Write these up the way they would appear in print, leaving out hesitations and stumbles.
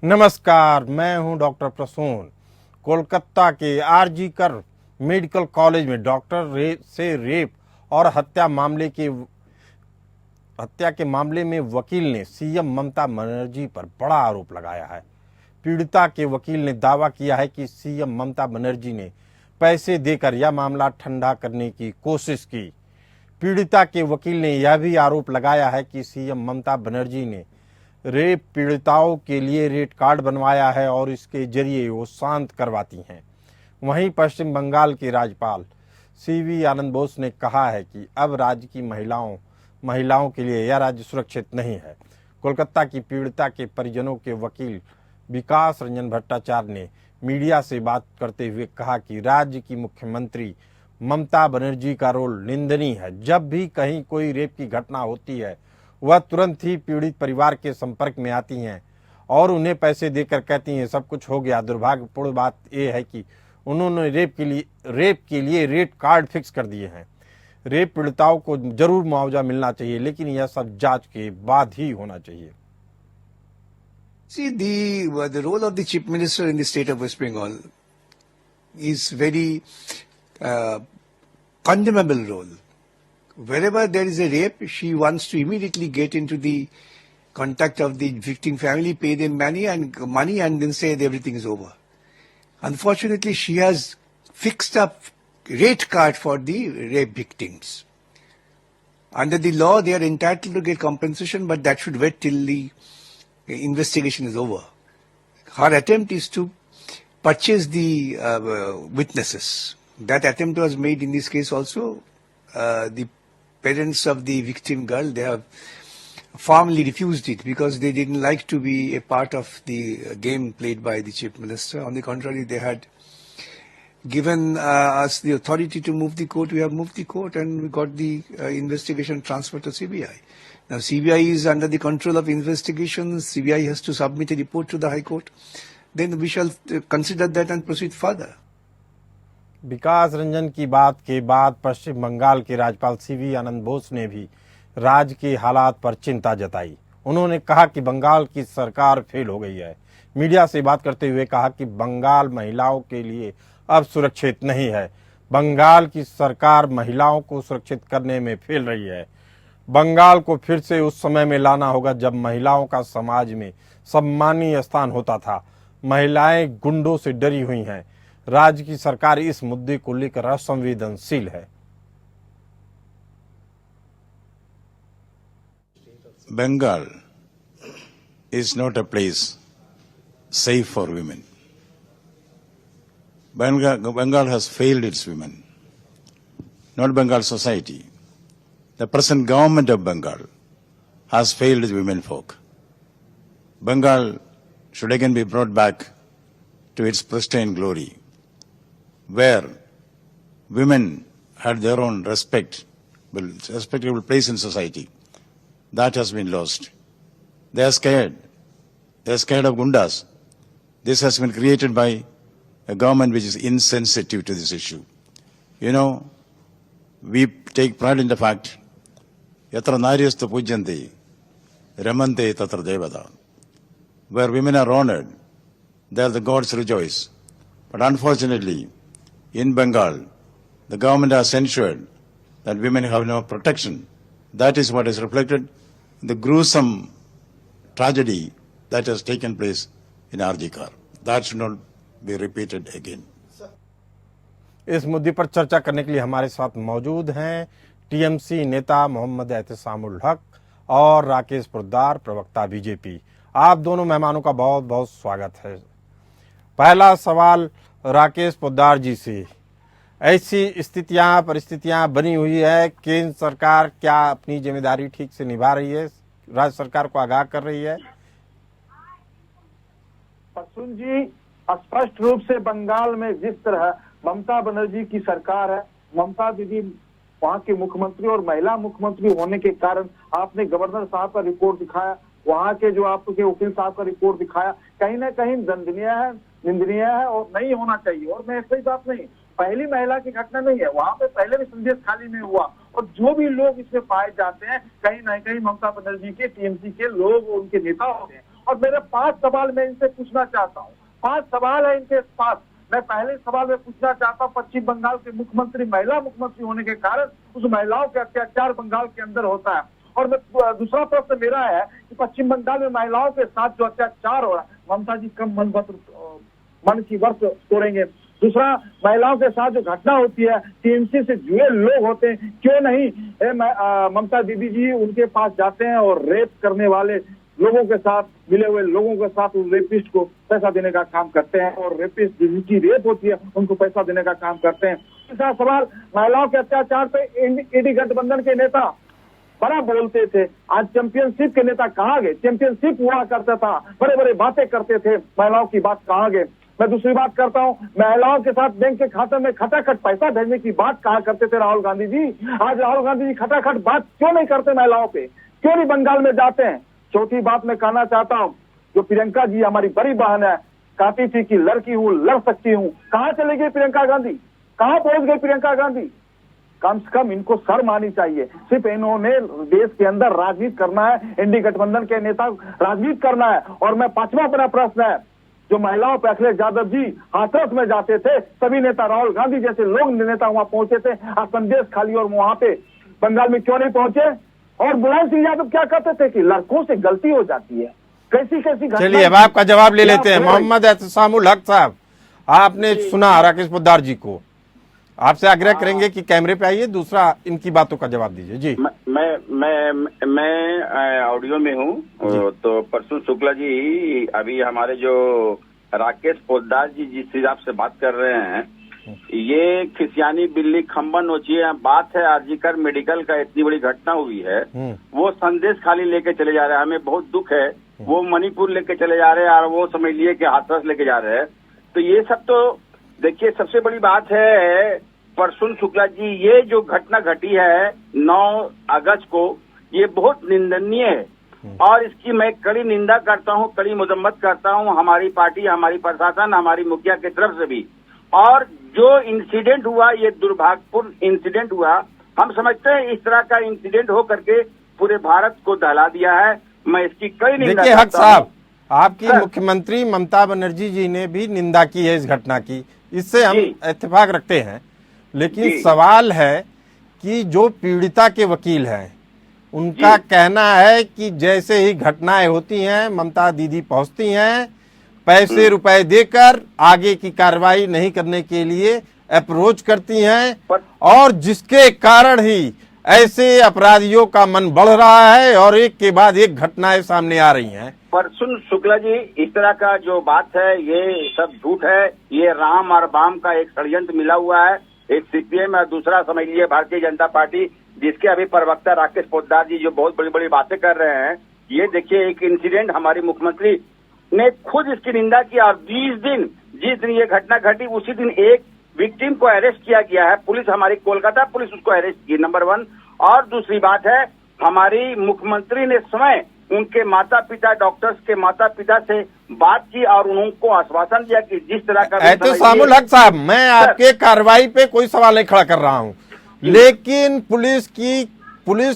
नमस्कार, मैं हूं डॉक्टर प्रसून। कोलकाता के आरजी कर मेडिकल कॉलेज में डॉक्टर से रेप और हत्या के मामले में वकील ने सीएम ममता बनर्जी पर बड़ा आरोप लगाया है। पीड़िता के वकील ने दावा किया है कि सीएम ममता बनर्जी ने पैसे देकर यह मामला ठंडा करने की कोशिश की। पीड़िता के वकील ने यह भी आरोप लगाया है कि सीएम ममता बनर्जी ने रेप पीड़िताओं के लिए रेड कार्ड बनवाया है और इसके जरिए वो शांत करवाती हैं। वहीं पश्चिम बंगाल के राज्यपाल सीवी आनंद बोस ने कहा है कि अब राज्य की महिलाओं के लिए यह राज्य सुरक्षित नहीं है। कोलकाता की पीड़िता के परिजनों के वकील विकास रंजन भट्टाचार्य ने मीडिया से बात करते हुए कहा कि राज्य की मुख्यमंत्री ममता बनर्जी का रोल निंदनीय है। जब भी कहीं कोई रेप की घटना होती है वह तुरंत ही पीड़ित परिवार के संपर्क में आती हैं और उन्हें पैसे देकर कहती हैं सब कुछ हो गया। दुर्भाग्यपूर्ण बात यह है कि उन्होंने रेप के लिए रेड कार्ड फिक्स कर दिए हैं। रेप पीड़िताओं को जरूर मुआवजा मिलना चाहिए, लेकिन यह सब जांच के बाद ही होना चाहिए। See, the role of the Chief Minister in the state of West Bengal is very condemnable role. Wherever there is a rape, she wants to immediately get into the contact of the victim family, pay them money and then say that everything is over. Unfortunately, she has fixed up rate card for the rape victims. Under the law, they are entitled to get compensation, but that should wait till the investigation is over. Her attempt is to purchase the witnesses. That attempt was made in this case also. The parents of the victim girl, they have firmly refused it because they didn't like to be a part of the game played by the Chief Minister. On the contrary, they had given us the authority to move the court. We have moved the court and we got the investigation transferred to CBI. Now CBI is under the control of investigations. CBI has to submit a report to the High Court. Then we shall consider that and proceed further. विकास रंजन की बात के बाद पश्चिम बंगाल के राज्यपाल CV आनंद बोस ने भी राज्य के हालात पर चिंता जताई। उन्होंने कहा कि बंगाल की सरकार फेल हो गई है। मीडिया से बात करते हुए कहा कि बंगाल महिलाओं के लिए अब सुरक्षित नहीं है। बंगाल की सरकार महिलाओं को सुरक्षित करने में फेल रही है। बंगाल को फिर से उस समय में लाना होगा जब महिलाओं का समाज में सम्मानीय स्थान होता था। महिलाएं गुंडों से डरी हुई हैं। राज्य की सरकार इस मुद्दे को लेकर असंवेदनशील है। Bengal is not a place safe for women. Bengal has failed its women, not Bengal society. The present government of Bengal has failed its women folk. Bengal should again be brought back to its pristine glory, where women had their own respectable place in society. That has been lost. They are scared. They are scared of gundas. This has been created by a government which is insensitive to this issue. You know, we take pride in the fact, yatra naryastu pujyanti, ramante tatra devata. Where women are honored, there the gods rejoice. But unfortunately, in Bengal, the government has ensured that women have no protection. That is what is reflected in the gruesome tragedy that has taken place in RG Kar. That should not be repeated again. इस मुद्दे पर चर्चा करने के लिए हमारे साथ मौजूद हैं टीएमसी नेता मोहम्मद एहतसामुल हक और राकेश पोद्दार, प्रवक्ता बीजेपी। आप दोनों मेहमानों का बहुत बहुत स्वागत है। पहला सवाल राकेश पोद्दार जी से। ऐसी परिस्थितियां बनी हुई है, केंद्र सरकार क्या अपनी जिम्मेदारी ठीक से निभा रही है? राज्य सरकार को आगाह कर रही है? प्रसून जी, स्पष्ट रूप से बंगाल में जिस तरह ममता बनर्जी की सरकार है, ममता दीदी वहां के मुख्यमंत्री और महिला मुख्यमंत्री होने के कारण आपने गवर्नर साहब का रिपोर्ट दिखाया, वहां के जो आपके वकील साहब का रिपोर्ट दिखाया, कहीं ना कहीं निंदनीय है और नहीं होना चाहिए। और मैं ऐसी बात नहीं, पहली महिला की घटना नहीं है, वहां पे पहले भी संदेश खाली में हुआ और जो भी लोग इसमें पाए जाते हैं कहीं ना कहीं ममता बनर्जी के टीएमसी के लोग उनके नेता होते हैं। और मेरे 5 सवाल मैं इनसे पूछना चाहता हूँ। 5 सवाल है इनके पास। मैं पहले सवाल में पूछना चाहता हूँ, पश्चिम बंगाल के मुख्यमंत्री महिला मुख्यमंत्री होने के कारण उस महिलाओं के अत्याचार बंगाल के अंदर होता है। और दूसरा प्रश्न मेरा है कि पश्चिम बंगाल में महिलाओं के साथ जो अत्याचार हो रहा है, ममता जी कम मन की वर्ष तोड़ेंगे। दूसरा, महिलाओं के साथ जो घटना होती है, टीएमसी से जुड़े लोग होते हैं, क्यों नहीं ममता दीदी जी उनके पास जाते हैं और रेप करने वाले लोगों के साथ, मिले हुए लोगों के साथ उस रेपिस्ट को पैसा देने का काम करते हैं, और रेपिस्ट जिनकी रेप होती है उनको पैसा देने का काम करते हैं। तीसरा सवाल, महिलाओं के अत्याचार पे इंडी गठबंधन के नेता बड़ा बोलते थे, आज चैंपियनशिप के नेता कहाँ गए? चैंपियनशिप हुआ करता था, बड़े बड़े बातें करते थे, महिलाओं की बात कहाँ गए? मैं दूसरी बात करता हूँ, महिलाओं के साथ बैंक के खाते में खटाखट पैसा भेजने की बात कहा करते थे राहुल गांधी जी। आज राहुल गांधी जी खटाखट बात क्यों नहीं करते महिलाओं पे? क्यों नहीं बंगाल में जाते हैं? चौथी बात मैं कहना चाहता हूँ, जो प्रियंका जी हमारी बड़ी बहन है, कहती थी कि लड़की हूँ, लड़ सकती हूँ, कहाँ चली गई प्रियंका गांधी? कहाँ पहुंच गई प्रियंका गांधी? कम से कम इनको शर्म आनी चाहिए। सिर्फ इन्होंने देश के अंदर राजनीति करना है, इंडी गठबंधन के नेता राजनीति करना है। और मैं 5वां अपना प्रश्न है, जो महिलाओं पे अखिलेश यादव जी हाथरस में जाते थे, सभी नेता राहुल गांधी जैसे लोग नेता वहां पहुंचे थे, आज संदेश खाली और वहां पे बंगाल में क्यों नहीं पहुंचे? और मुलायम सिंह यादव क्या कहते थे कि लड़कों से गलती हो जाती है, कैसी कैसी। चलिए अब आपका जवाब ले लेते हैं। मोहम्मद एहतसामुल हक साहब, आपने सुना राकेश पोद्दार जी को, आपसे आग्रह करेंगे कि कैमरे पे आइए, दूसरा इनकी बातों का जवाब दीजिए। जी मैं ऑडियो में हूँ। तो परसों शुक्ला जी, अभी हमारे जो राकेश पोद्दार जी जिस हिसाब से बात कर रहे हैं, ये खिसियानी बिल्ली खम्बन नोचिए बात है। आरजीकर मेडिकल का इतनी बड़ी घटना हुई है, वो संदेश खाली लेके चले जा रहे हैं, हमें बहुत दुख है। वो मणिपुर लेके चले जा रहे हैं और वो समझ लिए कि हाथरस लेके जा रहे हैं। तो ये सब तो देखिए, सबसे बड़ी बात है परसुन शुक्ला जी, ये जो घटना घटी है 9 अगस्त को, ये बहुत निंदनीय है और इसकी मैं कड़ी निंदा करता हूँ, कड़ी मजम्मत करता हूँ, हमारी पार्टी, हमारी प्रशासन, हमारी मुखिया की तरफ से भी। और जो इंसिडेंट हुआ, ये दुर्भाग्यपूर्ण इंसिडेंट हुआ। हम समझते हैं इस तरह का इंसिडेंट हो करके पूरे भारत को दहला दिया है। मैं इसकी कड़ी निंदा देखिए हक साहब, आपकी सर, मुख्यमंत्री ममता बनर्जी जी ने भी निंदा की है इस घटना की, इससे हम इत्तेफाक रखते हैं। लेकिन सवाल है कि जो पीड़िता के वकील हैं, उनका कहना है कि जैसे ही घटनाएं होती हैं, ममता दीदी पहुंचती हैं, पैसे रुपए देकर आगे की कार्रवाई नहीं करने के लिए अप्रोच करती हैं, और जिसके कारण ही ऐसे अपराधियों का मन बढ़ रहा है और एक के बाद एक घटनाएं सामने आ रही हैं। पर सुन शुक्ला जी, इस तरह का जो बात है ये सब झूठ है। ये राम और बाम का एक षड्यंत्र मिला हुआ है, एक सीपीएम और दूसरा समझ लीजिए भारतीय जनता पार्टी, जिसके अभी प्रवक्ता राकेश पोद्दार जी जो बहुत बड़ी बड़ी बातें कर रहे हैं। ये देखिए, एक इंसिडेंट हमारी मुख्यमंत्री ने खुद इसकी निंदा की और 20 दिन जिस दिन ये घटना घटी उसी दिन एक विक्टिम को अरेस्ट किया गया है। पुलिस, हमारी कोलकाता पुलिस उसको अरेस्ट की, नंबर 1। और दूसरी बात है, हमारी मुख्यमंत्री ने स्वयं उनके माता पिता, डॉक्टर्स के माता पिता से बात की और उनको आश्वासन दिया कि जिस तरह का। एहतसामुल हक साहब, मैं आपके कार्रवाई पे कोई सवाल नहीं खड़ा कर रहा हूं, लेकिन पुलिस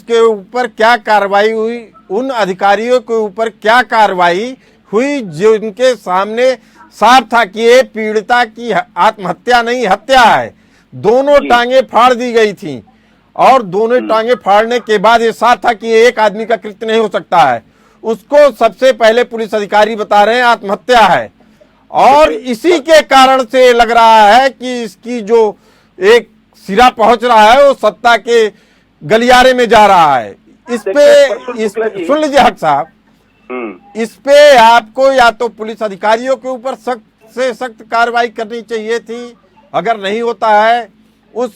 के ऊपर क्या कार्रवाई हुई, उन अधिकारियों के ऊपर क्या कार्रवाई हुई जो इनके सामने साफ था कि ये पीड़िता की आत्महत्या नहीं, हत्या है। दोनों टांगे फाड़ दी गई थी और दोनों टांगे फाड़ने के बाद ये साफ था कि ये एक आदमी का कृत्य नहीं हो सकता है। उसको सबसे पहले पुलिस अधिकारी बता रहे हैं आत्महत्या है, और इसी के कारण से लग रहा है कि इसकी जो एक सिरा पहुंच रहा है वो सत्ता के गलियारे में जा रहा है। सुन लीजिए हक साहब, इस पे आपको या तो पुलिस अधिकारियों के ऊपर सख्त से सख्त कार्रवाई करनी चाहिए थी, अगर नहीं होता है उस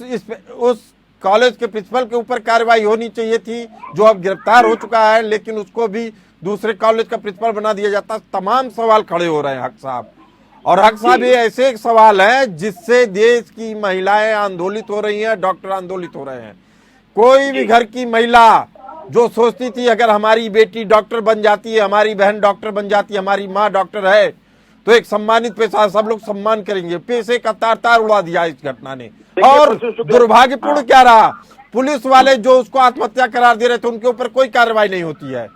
कॉलेज के प्रिंसिपल के ऊपर कार्रवाई होनी चाहिए थी जो अब गिरफ्तार हो चुका है, लेकिन उसको भी दूसरे कॉलेज का प्रिंसिपल बना दिया जाता। तमाम सवाल खड़े हो रहे हैं हक साहब, और हक साहब ये ऐसे एक सवाल है जिससे देश की महिलाएं आंदोलित हो रही हैं, डॉक्टर आंदोलित हो रहे हैं। कोई भी घर की महिला जो सोचती थी अगर हमारी बेटी डॉक्टर बन जाती है, हमारी बहन डॉक्टर बन जाती है, हमारी माँ डॉक्टर है, तो एक सम्मानित पेशा, सब लोग सम्मान करेंगे, पैसे का तार तार उड़ा दिया इस घटना ने। और दुर्भाग्यपूर्ण क्या रहा, पुलिस वाले जो उसको आत्महत्या करार दे रहे थे उनके ऊपर कोई कार्रवाई नहीं होती है।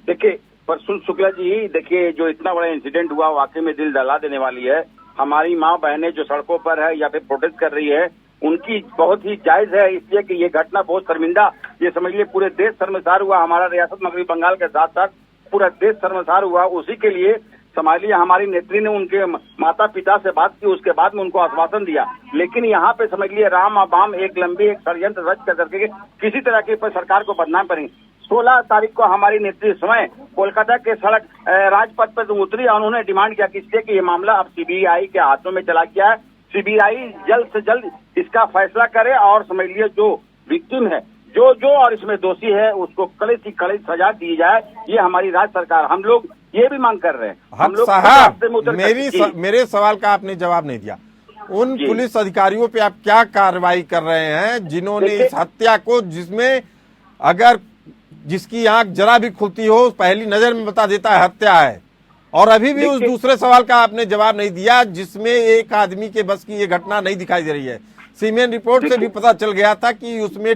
देखिए प्रसून शुक्ला जी, देखिए जो इतना बड़ा इंसिडेंट हुआ वाकई में दिल दहला देने वाली है। हमारी माँ बहनें जो सड़कों पर है या फिर प्रोटेस्ट कर रही है, उनकी बहुत ही जायज है, इसलिए कि ये घटना बहुत शर्मिंदा, ये समझ लिए पूरे देश शर्मसार हुआ। हमारा रियासत मगरबी बंगाल के साथ साथ पूरा देश शर्मसार हुआ। उसी के लिए समझ हमारी नेत्री ने उनके माता पिता से बात की, उसके बाद में उनको आश्वासन दिया। लेकिन यहाँ पे समझ लिए राम अबाम एक लंबी एक षड्यंत्र रच कर करके किसी तरह की सरकार को बदनाम करेंगे। 16 तारीख को हमारी नेत्री स्वयं कोलकाता के सड़क राजपथ पर उतरी और उन्होंने डिमांड किया कि इसलिए कि ये मामला अब सीबीआई के हाथों में चला गया है, सीबीआई जल्द से जल्द इसका फैसला करे और समझ लिए जो विक्टिम है, जो और इसमें दोषी है, उसको कड़े से कड़ी सजा दी जाए। ये हमारी राज्य सरकार, हम लोग ये भी मांग कर रहे हैं। हम लोग साहब मेरे सवाल का आपने जवाब नहीं दिया। उन पुलिस अधिकारियों पे आप क्या कार्रवाई कर रहे हैं जिन्होंने इस हत्या को, जिसमें अगर जिसकी आंख जरा भी खुलती हो पहली नजर में बता देता है हत्या है, और अभी भी उस दूसरे सवाल का आपने जवाब नहीं दिया जिसमें एक आदमी के बस की ये घटना नहीं दिखाई दे रही है। सीमेन रिपोर्ट से भी पता चल गया था कि उसमें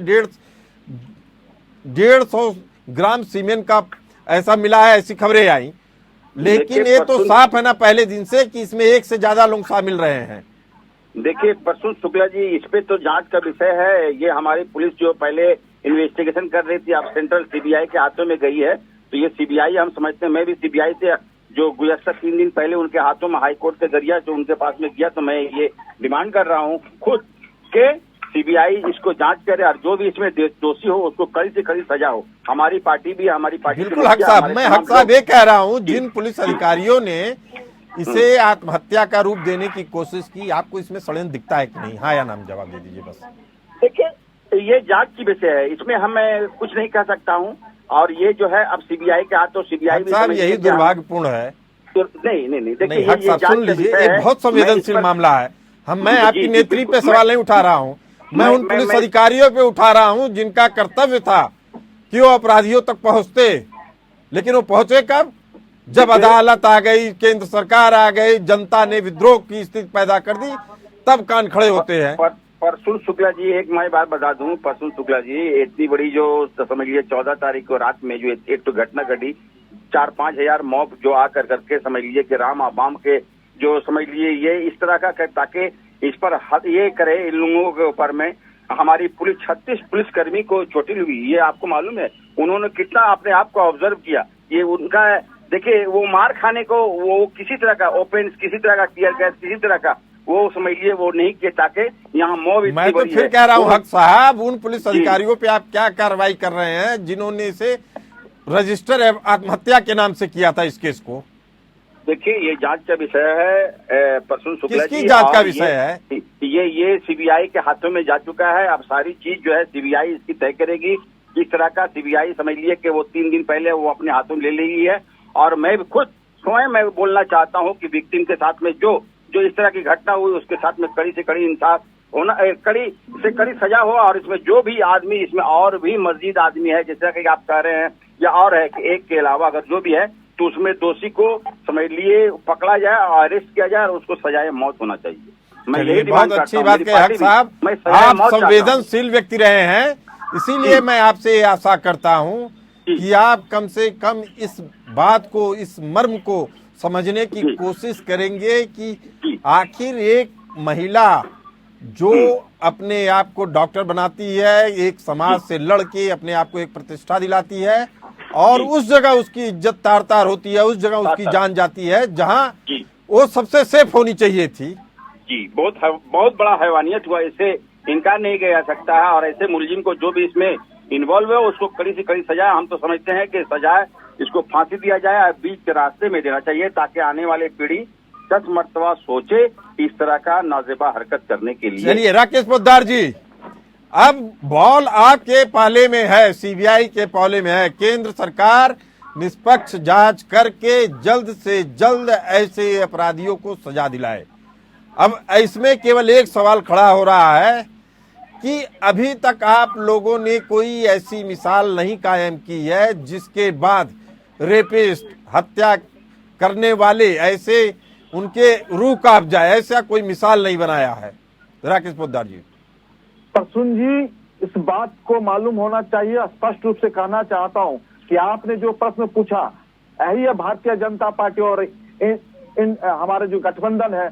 150 ग्राम सीमेंट का ऐसा मिला है, ऐसी खबरें आई। लेकिन ये तो साफ है ना पहले दिन से कि इसमें एक से ज्यादा लोग शामिल रहे हैं। देखिए प्रसून शुक्ला जी, इस पे तो जांच का विषय है। ये हमारी पुलिस जो पहले इन्वेस्टिगेशन कर रही थी, अब सेंट्रल सीबीआई के हाथों में गई है। तो ये सीबीआई हम समझते हैं, मैं भी सीबीआई से जो गुज़श्ता 3 दिन पहले उनके हाथों में हाई कोर्ट के जरिए जो उनके पास में गया, तो मैं ये डिमांड कर रहा हूँ खुद के सीबीआई इसको जांच करे और जो भी इसमें दोषी हो उसको कड़ी से कड़ी सजा हो। हमारी पार्टी भी, हमारी पार्टी बिल्कुल हक साहब, मैं हक साहब ये कह रहा हूँ, जिन पुलिस अधिकारियों ने इसे आत्महत्या का रूप देने की कोशिश की, आपको इसमें षड्यंत्र दिखता है कि नहीं? हाँ या नाम जवाब दे दीजिए बस। देखिए ये जांच की विषय है, इसमें हम कुछ नहीं कह सकता हूँ। और ये जो है अब सीबीआई के हाथों, सीबीआई भी साहब यही दुर्भाग्यपूर्ण है। तो नहीं देखिए हक साहब सुन लीजिए, एक बहुत संवेदनशील मामला है। मैं आपकी नेत्री पे सवाल नहीं उठा रहा हूँ, मैं उन पुलिस अधिकारियों पे उठा रहा हूँ जिनका कर्तव्य था कि वो अपराधियों तक पहुंचते। लेकिन वो पहुंचे कब? जब अदालत आ गई, केंद्र सरकार आ गई, जनता ने विद्रोह की स्थिति पैदा कर दी, तब कान खड़े होते हैं। प्रसून शुक्ला जी, एक मैं बात बता दूं, प्रसून शुक्ला जी, इतनी बड़ी जो समझ लीजिए 14 तारीख को रात में जो एक तो घटना घटी, 4-5 हजार मॉब जो आकर करके समझ लीजिए कि राम अबाम के जो समझ लीजिए ये इस तरह का ताकि इस पर हद ये करे, इन लोगों के ऊपर में हमारी पुलिस 36 पुलिसकर्मी को चोटिल हुई। ये आपको मालूम है? उन्होंने कितना अपने आप को ऑब्जर्व किया। ये उनका देखिए, वो मार खाने को वो किसी तरह का ओपन, किसी तरह का टीयर गैस, किसी तरह का वो समझिए वो नहीं किए ताकि यहाँ मॉब। मैं तो फिर कह रहा हूँ हक साहब, उन पुलिस अधिकारियों पे आप क्या कार्रवाई कर रहे हैं जिन्होंने इसे रजिस्टर आत्महत्या के नाम से किया था इस केस को? देखिए ये जांच का विषय है प्रसून शुक्ला जी। किसकी जांच का विषय है? ये सीबीआई के हाथों में जा चुका है। अब सारी चीज जो है सीबीआई इसकी तय करेगी। किस तरह का सीबीआई समझ लिए कि वो 3 दिन पहले वो अपने हाथों में ले ली है। और मैं भी खुद स्वयं मैं बोलना चाहता हूँ कि विक्टिम के साथ में जो इस तरह की घटना हुई उसके साथ में कड़ी से कड़ी इंसाफ होना, कड़ी से कड़ी सजा हो। और इसमें जो भी आदमी, इसमें और भी मजीद आदमी है जैसा कि आप कह रहे हैं, या और है कि एक के अलावा अगर जो भी है तो उसमें दोषी को समझ लिए पकड़ा जाए और अरेस्ट किया जाए और उसको सजाए मौत होना चाहिए। मैं यही बहुत अच्छी बात कही हक साहब, आप संवेदनशील व्यक्ति रहे हैं, इसीलिए मैं आपसे आशा करता हूं कि आप कम से कम इस बात को, इस मर्म को समझने की कोशिश करेंगे कि आखिर एक महिला जो अपने आप को डॉक्टर बनाती है, एक समाज से लड़के अपने आप को एक प्रतिष्ठा दिलाती है, और उस जगह उसकी इज्जत तार तार होती है, उस जगह उसकी जान जाती है जहां वो सबसे सेफ होनी चाहिए थी। जी, बहुत बड़ा हैवानियत हुआ, इससे इनकार नहीं किया जा सकता है। और ऐसे मुलजिम को जो भी इसमें इन्वॉल्व है उसको कड़ी से कड़ी सजा, हम तो समझते हैं कि सजा इसको फांसी दिया जाए और बीच के रास्ते में देना चाहिए ताकि आने वाले पीढ़ी 10 मरतबा सोचे इस तरह का नाजेबा हरकत करने के लिए। चलिए राकेश पोद्दार जी, अब बॉल आपके पाले में है, सीबीआई के पाले में है। केंद्र सरकार निष्पक्ष जांच करके जल्द से जल्द ऐसे अपराधियों को सजा दिलाए। अब इसमें केवल एक सवाल खड़ा हो रहा है कि अभी तक आप लोगों ने कोई ऐसी मिसाल नहीं कायम की है जिसके बाद रेपिस्ट, हत्या करने वाले ऐसे उनके रूह कांप जाए, ऐसा कोई मिसाल नहीं बनाया है। राकेश पोद्दार जी। प्रसून जी, इस बात को मालूम होना चाहिए, स्पष्ट रूप से कहना चाहता हूं कि आपने जो प्रश्न पूछा यही है भारतीय जनता पार्टी और इन हमारे जो गठबंधन है,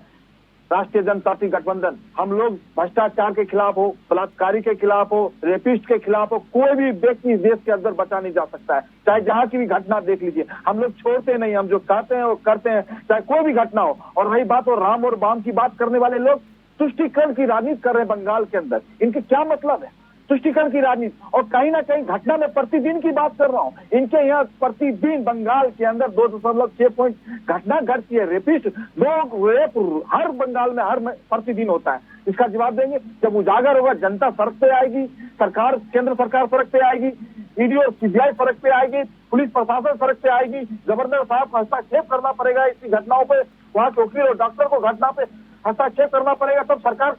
राष्ट्रीय जनतांत्रिक गठबंधन, हम लोग भ्रष्टाचार के खिलाफ हो, बलात्कारी के खिलाफ हो, रेपिस्ट के खिलाफ हो, कोई भी व्यक्ति इस देश के अंदर बचा नहीं जा सकता है। चाहे जहां की भी घटना देख लीजिए, हम लोग छोड़ते नहीं, हम जो कहते हैं वो करते हैं, चाहे कोई भी घटना हो। और रही बात और राम और बाम की बात करने वाले लोग तुष्टीकरण की राजनीति कर रहे हैं बंगाल के अंदर, इनके क्या मतलब है तुष्टीकरण की राजनीति? और कहीं ना कहीं घटना में प्रतिदिन की बात कर रहा हूं, इनके यहाँ प्रतिदिन बंगाल के अंदर 2.6 पॉइंट घटना घटती है। रेपिस्ट लोग रेप हर बंगाल में हर प्रतिदिन होता है। इसका जवाब देंगे जब उजागर होगा, जनता सड़क पे आएगी, सरकार, केंद्र सरकार सड़क पे आएगी, ईडी और सीबीआई सड़क पे आएगी, पुलिस प्रशासन सड़क पे आएगी, गवर्नर साहब को हस्तक्षेप करना पड़ेगा इसी घटनाओं पे, वहां के वकील और डॉक्टर को घटना पे हस्तक्षेप करना पड़ेगा, तब सरकार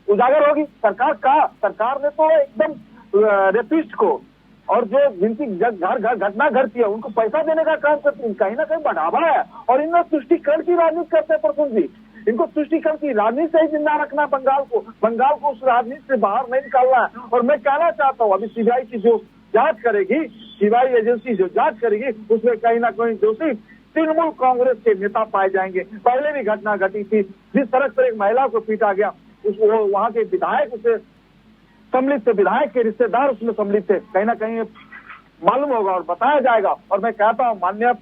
उजागर होगी। सरकार ने तो एकदम रेपिस्ट को और जो जिनकी घर घटना घटती है उनको पैसा देने का काम करती है, कहीं ना कहीं बढ़ावा है। और इन लोग तुष्टीकरण की राजनीति करते हैं प्रसून जी, इनको तुष्टीकरण की राजनीति से ही जिंदा रखना बंगाल को उस राजनीति से बाहर नहीं निकालना है। और मैं कहना चाहता हूँ, अभी सीबीआई की जो जांच करेगी, सीबीआई एजेंसी जो जांच करेगी, उसमें कहीं ना कहीं दोषी तृणमूल कांग्रेस के नेता पाए जाएंगे। पहले भी घटना घटी थी, जिस सड़क पर एक महिला को पीटा गया, वहां के विधायक उसे सम्मिलित थे, विधायक के रिश्तेदार उसमें सम्मिलित थे, कहीं ना कहीं मालूम होगा और बताया जाएगा। और मैं कहता हूं, माननीय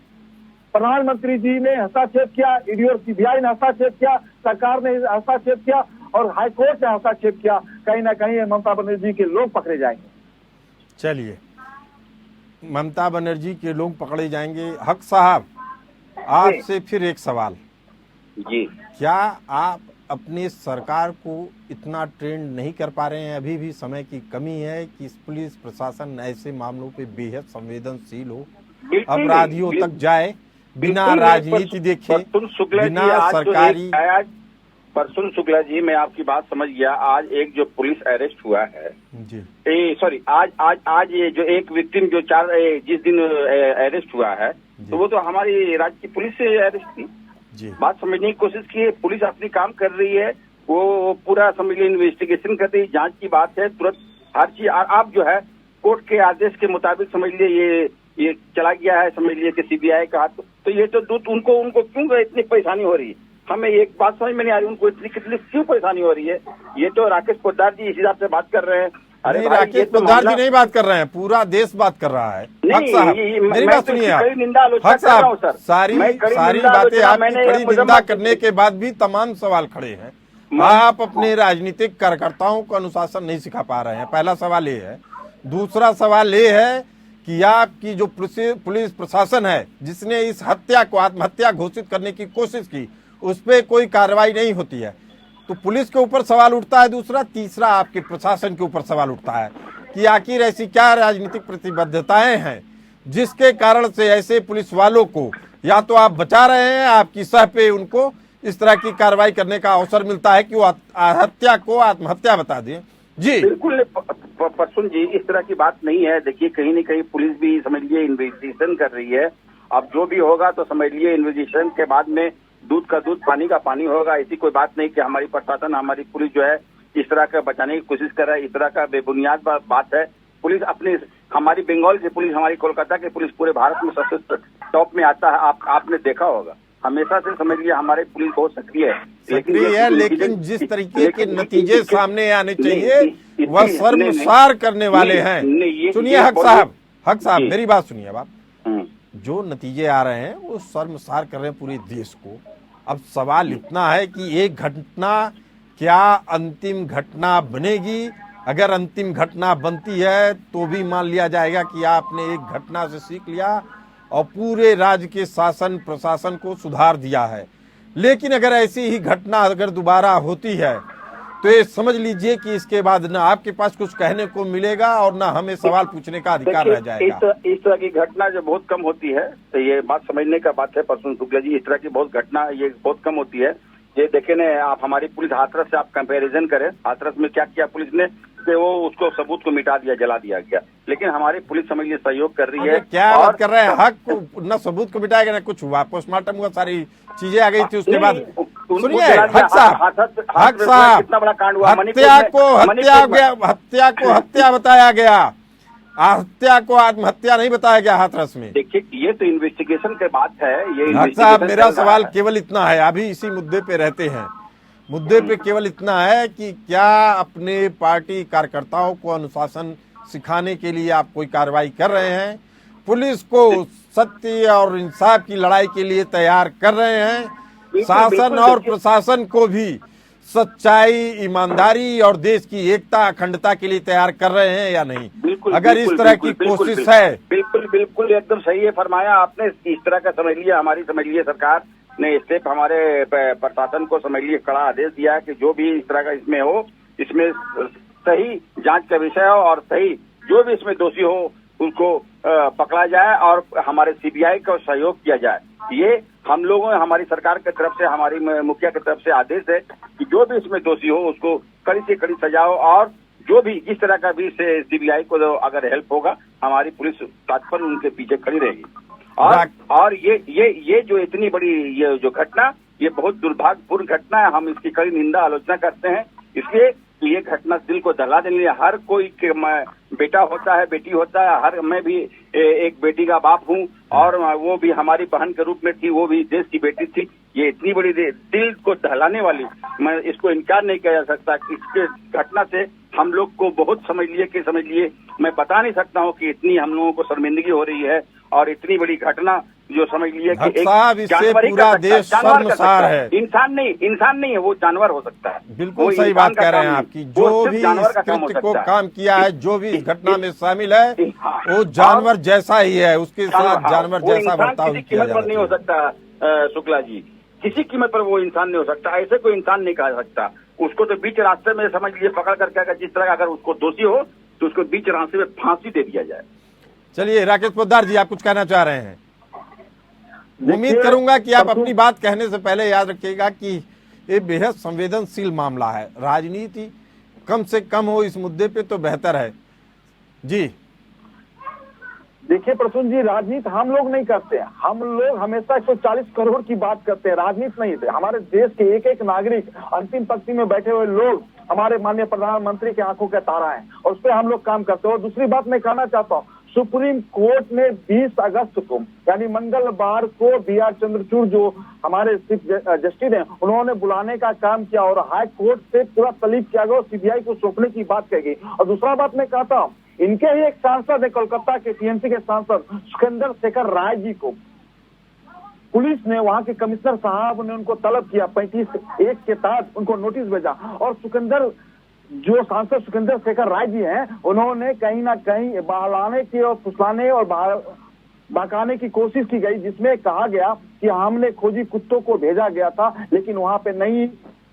प्रधानमंत्री जी ने हस्तक्षेप किया, ईडी और सीबीआई ने हस्तक्षेप किया, सरकार ने हस्तक्षेप किया और हाईकोर्ट ने हस्तक्षेप किया, कहीं ना कहीं ममता बनर्जी के लोग पकड़े जाएंगे। चलिए, ममता बनर्जी के लोग पकड़े जाएंगे। हक साहब, आपसे फिर एक सवाल जी, क्या आप अपनी सरकार को इतना ट्रेंड नहीं कर पा रहे हैं? अभी भी समय की कमी है कि पुलिस प्रशासन ऐसे मामलों पे बेहद संवेदनशील हो, अपराधियों तक जाए बिना राजनीति देखे, बिना सरकारी। परसुन शुक्ला जी, मैं आपकी बात समझ गया। आज एक जो पुलिस अरेस्ट हुआ है जी, सॉरी, आज ये जो एक विक्टिम जो जिस दिन अरेस्ट हुआ है, तो वो तो हमारी राज्य की पुलिस से अरेस्ट थी। जी, बात समझने की कोशिश की है, पुलिस अपनी काम कर रही है, वो पूरा समझ लीजिए इन्वेस्टिगेशन कर रही है, जांच की बात है, तुरंत हर चीज। आप जो है कोर्ट के आदेश के मुताबिक समझ लिए ये चला गया है, समझ लिए कि सीबीआई का हाथ, तो ये तो उनको क्यों इतनी परेशानी हो रही है? हमें एक बात समझ में नहीं आ रही, उनको इतनी क्यों परेशानी हो रही है? ये तो राकेश पोद्दार जी इस हिसाब से बात कर रहे हैं। अरे राकेश पोद्दार जी नहीं बात कर रहे हैं, पूरा देश बात कर रहा है। हक साहब, मेरी बात सुनिए आप। हक साहब, सारी बातें आपकी कड़ी निंदा करने के बाद भी तमाम सवाल खड़े हैं। आप अपने राजनीतिक कार्यकर्ताओं को अनुशासन नहीं सिखा पा रहे हैं, पहला सवाल ये है। दूसरा सवाल ये है कि आपकी जो पुलिस प्रशासन है, जिसने इस हत्या को आत्महत्या घोषित करने की कोशिश की, उस पर कोई कार्रवाई नहीं होती है, तो पुलिस के ऊपर सवाल उठता है। दूसरा, तीसरा आपके प्रशासन के ऊपर सवाल उठता है कि आखिर ऐसी क्या राजनीतिक प्रतिबद्धताएं हैं जिसके कारण से ऐसे पुलिस वालों को या तो आप बचा रहे हैं, आपकी सह पे उनको इस तरह की कार्रवाई करने का अवसर मिलता है कि वो हत्या को आत्महत्या बता दें। जी बिल्कुल परसुन जी, इस तरह की बात नहीं है। देखिए, कहीं न कहीं पुलिस भी समझ लिए इन्वेस्टिगेशन कर रही है। अब जो भी होगा तो समझ लिए इन्वेस्टिगेशन के बाद में दूध का दूध, पानी का पानी होगा। ऐसी कोई बात नहीं कि हमारी प्रशासन, हमारी पुलिस जो है इस तरह का बचाने की कोशिश कर रहा है, इस तरह का बेबुनियाद बात है। पुलिस अपनी, हमारी बंगाल की पुलिस, हमारी कोलकाता की पुलिस पूरे भारत में सबसे टॉप में आता है। आपने देखा होगा, हमेशा से समझ लिया हमारी पुलिस बहुत सक्रिय है। लेकिन जिस तरीके के नतीजे सामने आने चाहिए वह शर्मसार करने वाले हैं। सुनिए हक साहब, मेरी बात सुनिए। अब आप जो नतीजे आ रहे हैं वो शर्मसार कर रहे हैं पूरे देश को। अब सवाल इतना है कि एक घटना क्या अंतिम घटना बनेगी? अगर अंतिम घटना बनती है तो भी मान लिया जाएगा कि आपने एक घटना से सीख लिया और पूरे राज्य के शासन प्रशासन को सुधार दिया है। लेकिन अगर ऐसी ही घटना अगर दोबारा होती है तो ये समझ लीजिए कि इसके बाद न आपके पास कुछ कहने को मिलेगा और न हमें सवाल पूछने का अधिकार रह जाएगा। इस तरह की घटना जो बहुत कम होती है, तो ये बात समझने का बात है परसुन शुक्ला जी, इस तरह की बहुत घटना ये बहुत कम होती है। ये देखे न, आप हमारी पुलिस हाथरस से आप कंपैरिजन करें, हाथरस में क्या किया पुलिस ने कि वो उसको सबूत को मिटा दिया, जला दिया गया। लेकिन हमारी पुलिस समझ लिए सहयोग कर रही है। क्या बात कर रहे हैं? हक न सबूत को मिटाएगा न कुछ हुआ, पोस्टमार्टम हुआ, सारी चीजें आ गई थी उसके बाद। सुनिए हक साहब, हत्या को हत्या बताया गया, हत्या को आत्महत्या नहीं बताया गया हाथरस में। देखिए, ये तो इन्वेस्टिगेशन के बात है। ये डॉक्टर साहब, investigation मेरा चल रहा सवाल है। केवल इतना है, अभी इसी मुद्दे पे रहते हैं, मुद्दे पे केवल इतना है कि क्या अपने पार्टी कार्यकर्ताओं को अनुशासन सिखाने के लिए आप कोई कार्रवाई कर रहे हैं? पुलिस को सत्य और इंसाफ की लड़ाई के लिए तैयार कर रहे हैं? शासन बिल्कुल, और देखिए। प्रशासन को भी सच्चाई, ईमानदारी और देश की एकता, अखंडता के लिए तैयार कर रहे हैं या नहीं? बिल्कुल, अगर बिल्कुल, इस तरह बिल्कुल, की बिल्कुल, कोशिश बिल्कुल, है, बिल्कुल बिल्कुल एकदम सही है फरमाया आपने। इस तरह का समझ लिया, हमारी समझ लिया सरकार ने स्टेप, हमारे प्रशासन को समझ लिए कड़ा आदेश दिया है कि जो भी इस तरह का इसमें हो, इसमें सही जांच का विषय हो और सही जो भी इसमें दोषी हो उनको पकड़ा जाए और हमारे सीबीआई को सहयोग किया जाए। ये हम लोगों, हमारी सरकार की तरफ से, हमारी मुखिया की तरफ से आदेश है कि जो भी इसमें दोषी हो उसको कड़ी से कड़ी सजा हो और जो भी जिस तरह का भी से सीबीआई को अगर हेल्प होगा, हमारी पुलिस तत्पर उनके पीछे खड़ी रहेगी। और ये जो इतनी बड़ी ये जो घटना, ये बहुत दुर्भाग्यपूर्ण घटना है। हम इसकी कड़ी निंदा आलोचना करते हैं। इसलिए ये घटना दिल को दहला देने लिए, हर कोई के बेटा होता है, बेटी होता है, हर मैं भी एक बेटी का बाप हूँ और वो भी हमारी बहन के रूप में थी, वो भी देश की बेटी थी। ये इतनी बड़ी दिल को दहलाने वाली, मैं इसको इनकार नहीं किया जा सकता। इसके घटना से हम लोग को बहुत समझ लिए मैं बता नहीं सकता हूँ कि इतनी हम लोगों को शर्मिंदगी हो रही है और इतनी बड़ी घटना जो समझ लिए कि एक जानवर ही पूरा कर सकता है, देश जानवर कर शर्मसार सकता है। इंसान नहीं है, वो जानवर हो सकता है। बिल्कुल वो सही इंसान बात का कह रहे काम हैं नहीं, आपकी। वो जो सिर्फ भी जानवर इस का काम हो कृत्य को सकता है। काम किया है, जो भी इस घटना में शामिल है, हाँ, वो जानवर जैसा ही है, उसके साथ जानवर वो जैसा इंसान बर्ताव किसी किया कीमत पर नहीं हो जाना सकता। शुक्ला जी, किसी कीमत पर वो इंसान नहीं हो सकता। ऐसे कोई इंसान नहीं कहा सकता। उसको तो बीच रास्ते में समझ लिए पकड़ करके, अगर जिस तरह अगर उसको दोषी हो तो उसको बीच रास्ते में फांसी दे दिया जाए। चलिए राकेश पोद्दार जी, आप कुछ कहना चाह रहे हैं? उम्मीद देखिए, करूंगा कि आप परसों- अपनी बात कहने से पहले याद रखिएगा कि ये बेहद संवेदनशील मामला है। राजनीति कम से कम हो इस मुद्दे पे तो बेहतर है। जी देखिए प्रसून जी, राजनीति हम लोग नहीं करते हैं। हम लोग हमेशा 140 करोड़ की बात करते हैं, राजनीति नहीं है। हमारे देश के एक एक नागरिक, अंतिम पंक्ति में बैठे हुए लोग हमारे माननीय प्रधानमंत्री के आंखों के तारा हैं और उस पर हम लोग काम करते हैं। और दूसरी बात मैं कहना चाहता हूँ, सुप्रीम कोर्ट ने 20 अगस्त को यानी मंगलवार को बी.आर. चंद्रचूड़ जो हमारे चीफ जस्टिस हैं, उन्होंने बुलाने का काम किया और हाई कोर्ट से पूरा तलब किया गया और सीबीआई को सौंपने की बात कही गई। और दूसरा बात मैं कहता हूँ, इनके ही एक सांसद है, कोलकाता के टीएमसी के सांसद सुखेंद्र शेखर राय जी को पुलिस ने, वहां के कमिश्नर साहब ने उनको तलब किया, 35(1) के तहत उनको नोटिस भेजा। और जो सांसद सुखेंद्र शेखर राय जी हैं, उन्होंने कहीं ना कहीं बहलाने की और फुसलाने और भड़काने की कोशिश की गई, जिसमें कहा गया कि हमने खोजी कुत्तों को भेजा गया था, लेकिन वहां पे नहीं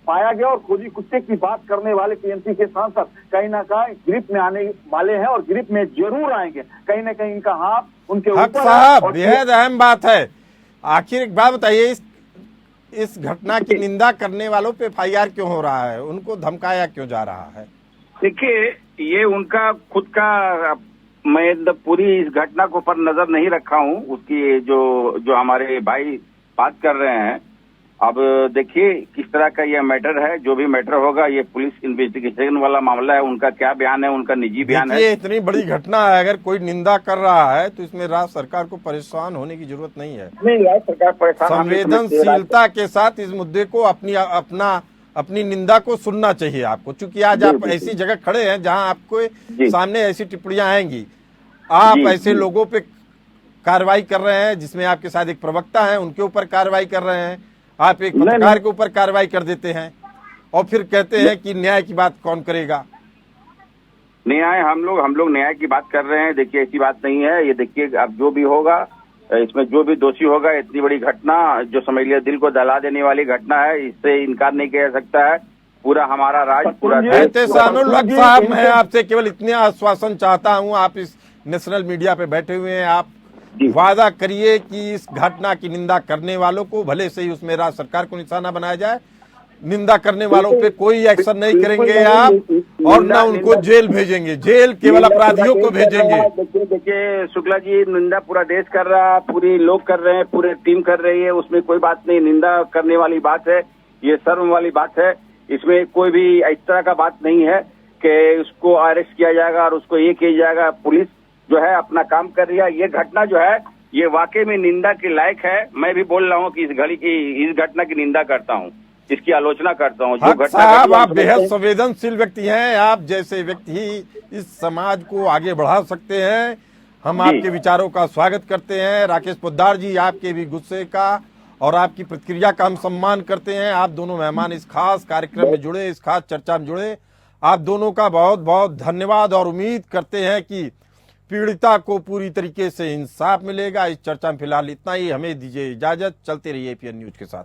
पाया गया। और खोजी कुत्ते की बात करने वाले टीएमसी के सांसद कहीं ना कहीं ग्रिप में आने वाले हैं और ग्रिप में जरूर आएंगे। कहीं ना कहीं इनका हाथ उनके हक ऊपर है। साहब, और बेहद अहम बात है। आखिर एक बात बताइए, इस घटना की निंदा करने वालों पे एफआईआर क्यों हो रहा है? उनको धमकाया क्यों जा रहा है? देखिए, ये उनका खुद का, मैं पूरी इस घटना को पर नजर नहीं रखा हूँ। उसकी जो हमारे भाई बात कर रहे हैं, अब देखिए किस तरह का ये मैटर है। जो भी मैटर होगा, ये पुलिस इन्वेस्टिगेशन वाला मामला है। उनका क्या बयान है, उनका निजी बयान है। देखिए, इतनी बड़ी घटना है, अगर कोई निंदा कर रहा है तो इसमें राज्य सरकार को परेशान होने की जरूरत नहीं है। नहीं, राज्य सरकार परेशान, संवेदनशीलता के साथ इस मुद्दे को अपनी निंदा को सुनना चाहिए आपको, क्योंकि आज आप ऐसी जगह खड़े हैं जहां आपको सामने ऐसी टिप्पणियां आएंगी। आप ऐसे लोगों पे कार्रवाई कर रहे हैं, जिसमें आपके साथ एक प्रवक्ता है, उनके ऊपर कार्रवाई कर रहे हैं। आप एक पत्रकार के ऊपर कार्रवाई कर देते हैं और फिर कहते हैं कि न्याय की बात कौन करेगा। न्याय हम लोग न्याय की बात कर रहे हैं। देखिए, ऐसी बात नहीं है। ये देखिए, अब जो भी होगा, इसमें जो भी दोषी होगा, इतनी बड़ी घटना जो समझ लिया दिल को दहला देने वाली घटना है, इससे इनकार नहीं किया जा सकता है। पूरा हमारा राज्य, पूरा एहतेशामुल हक साहब, मैं आपसे केवल इतने आश्वासन चाहता हूं। आप इस नेशनल मीडिया पे बैठे हुए हैं, आप वादा करिए कि इस घटना की निंदा करने वालों को, भले से ही उसमें राज्य सरकार को निशाना बनाया जाए, निंदा करने वालों पे कोई एक्शन नहीं करेंगे आप और न उनको जेल भेजेंगे। जेल केवल अपराधियों को भेजेंगे। देखिए शुक्ला जी, निंदा पूरा देश कर रहा है, पूरे लोग कर रहे हैं, पूरे टीम कर रही है, उसमें कोई बात नहीं। निंदा करने वाली बात है, ये शर्म वाली बात है। इसमें कोई भी इस तरह का बात नहीं है कि उसको अरेस्ट किया जाएगा और उसको ये किया जाएगा। पुलिस जो है अपना काम कर रही है। ये घटना जो है ये वाकई में निंदा के लायक है। मैं भी बोल रहा हूँ कि इस घटना की निंदा करता हूँ, इसकी आलोचना करता हूँ। जो हक घटना साहब, घटी, आप हम बेहद समझते हैं- संवेदनशील व्यक्ति हैं। आप जैसे व्यक्ति ही इस समाज को आगे बढ़ा सकते हैं। हम जी। आपके विचारों का स्वागत करते हैं। राकेश पोद्दार जी, आपके भी गुस्से का और आपकी प्रतिक्रिया का हम सम्मान करते हैं। आप दोनों मेहमान इस खास कार्यक्रम में जुड़े, इस खास चर्चा में जुड़े, आप दोनों का बहुत बहुत धन्यवाद और उम्मीद करते हैं कि पीड़िता को पूरी तरीके से इंसाफ मिलेगा। इस चर्चा में फिलहाल इतना ही। हमें दीजिए इजाजत। चलते रहिए एपीएन न्यूज के साथ।